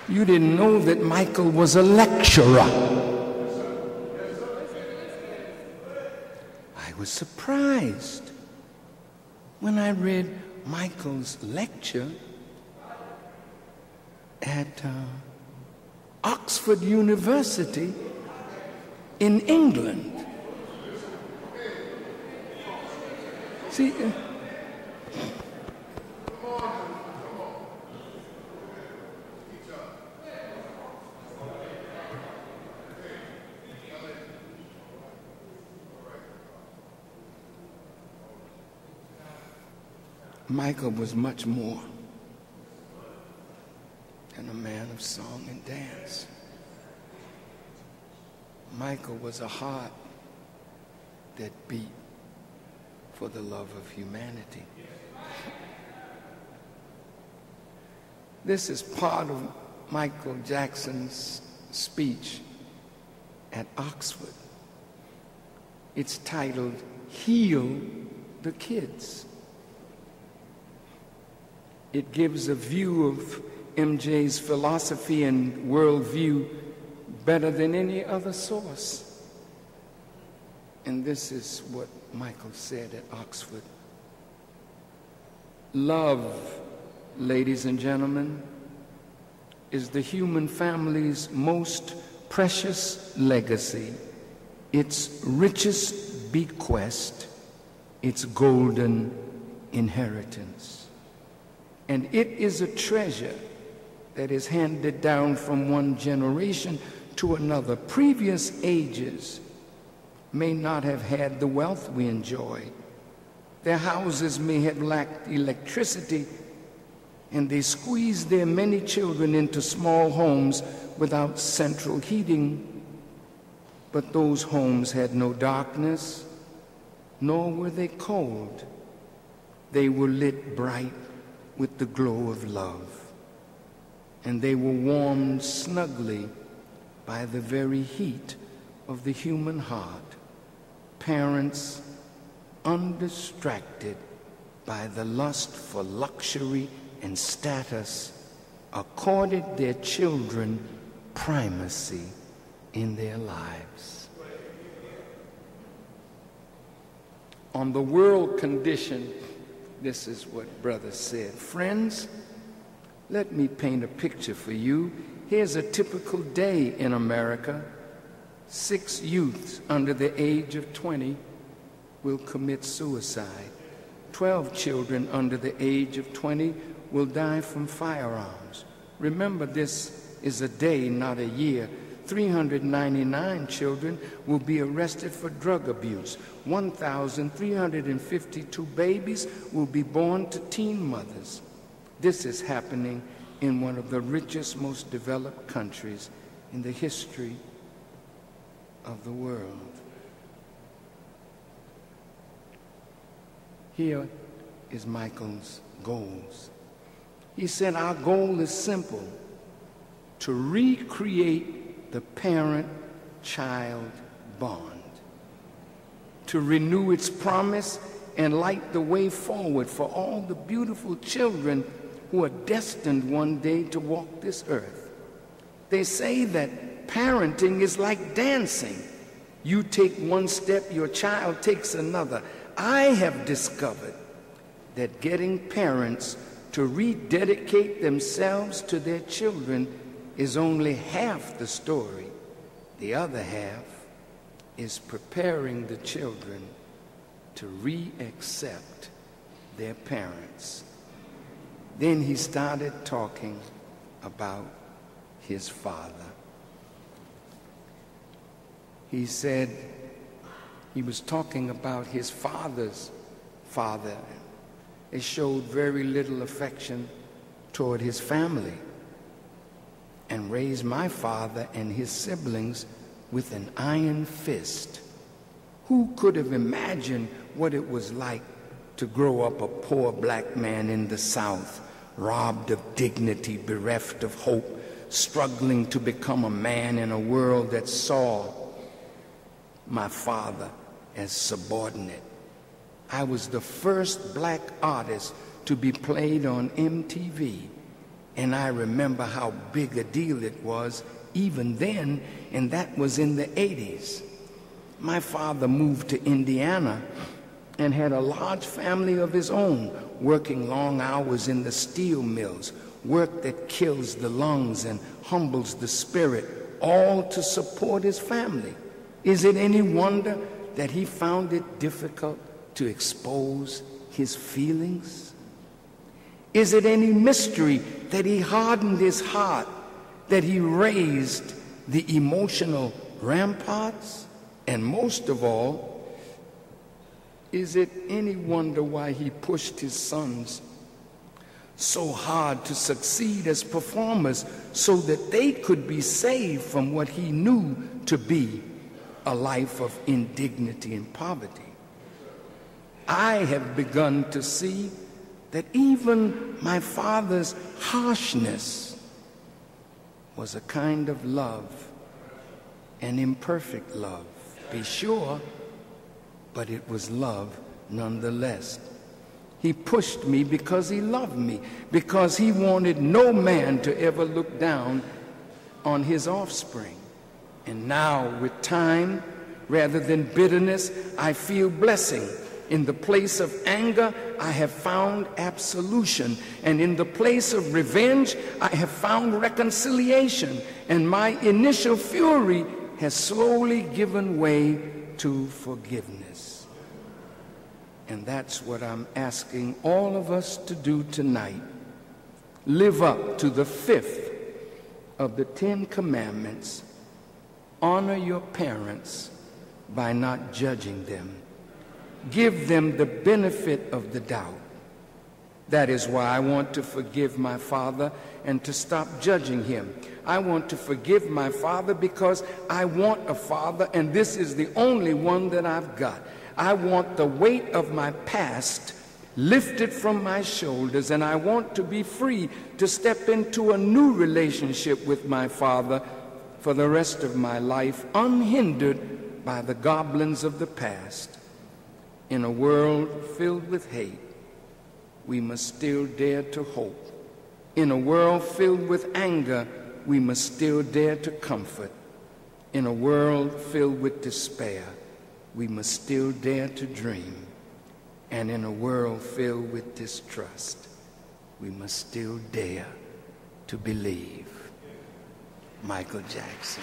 You didn't know that Michael was a lecturer. I was surprised when I read Michael's lecture at Oxford University in England. See, Michael was much more than a man of song and dance. Michael was a heart that beat for the love of humanity. This is part of Michael Jackson's speech at Oxford. It's titled, "Heal the Kids." It gives a view of MJ's philosophy and worldview better than any other source. And this is what Michael said at Oxford. Love, ladies and gentlemen, is the human family's most precious legacy, its richest bequest, its golden inheritance. And it is a treasure that is handed down from one generation to another. Previous ages may not have had the wealth we enjoy. Their houses may have lacked electricity, and they squeezed their many children into small homes without central heating. But those homes had no darkness, nor were they cold. They were lit bright with the glow of love, and they were warmed snugly by the very heat of the human heart. Parents, undistracted by the lust for luxury and status, accorded their children primacy in their lives. On the world condition, this is what brother said. Friends, let me paint a picture for you. Here's a typical day in America. 6 youths under the age of 20 will commit suicide. 12 children under the age of 20 will die from firearms. Remember, this is a day, not a year. 399 children will be arrested for drug abuse. 1,352 babies will be born to teen mothers. This is happening in one of the richest, most developed countries in the history of the world. Here is Michael's goals. He said, our goal is simple: to recreate the parent-child bond, to renew its promise and light the way forward for all the beautiful children who are destined one day to walk this earth. They say that parenting is like dancing. You take one step, your child takes another. I have discovered that getting parents to rededicate themselves to their children is only half the story. The other half is preparing the children to re-accept their parents. Then he started talking about his father. He said he was talking about his father's father. He showed very little affection toward his family and raised my father and his siblings with an iron fist. Who could have imagined what it was like to grow up a poor black man in the South, robbed of dignity, bereft of hope, struggling to become a man in a world that saw my father as subordinate? I was the first black artist to be played on MTV, And I remember how big a deal it was even then, and that was in the 80s. My father moved to Indiana and had a large family of his own, working long hours in the steel mills, work that kills the lungs and humbles the spirit, all to support his family. Is it any wonder that he found it difficult to expose his feelings? Is it any mystery that he hardened his heart, that he raised the emotional ramparts? And most of all, is it any wonder why he pushed his sons so hard to succeed as performers so that they could be saved from what he knew to be a life of indignity and poverty? I have begun to see that even my father's harshness was a kind of love, an imperfect love, be sure, but it was love nonetheless. He pushed me because he loved me, because he wanted no man to ever look down on his offspring. And now, with time, rather than bitterness, I feel blessing. In the place of anger, I have found absolution. And in the place of revenge, I have found reconciliation. And my initial fury has slowly given way to forgiveness. And that's what I'm asking all of us to do tonight. Live up to the 5th of the 10 Commandments. Honor your parents by not judging them. Give them the benefit of the doubt. That is why I want to forgive my father and to stop judging him. I want to forgive my father because I want a father, and this is the only one that I've got. I want the weight of my past lifted from my shoulders, and I want to be free to step into a new relationship with my father for the rest of my life, unhindered by the goblins of the past. In a world filled with hate, we must still dare to hope. In a world filled with anger, we must still dare to comfort. In a world filled with despair, we must still dare to dream. And in a world filled with distrust, we must still dare to believe. Michael Jackson.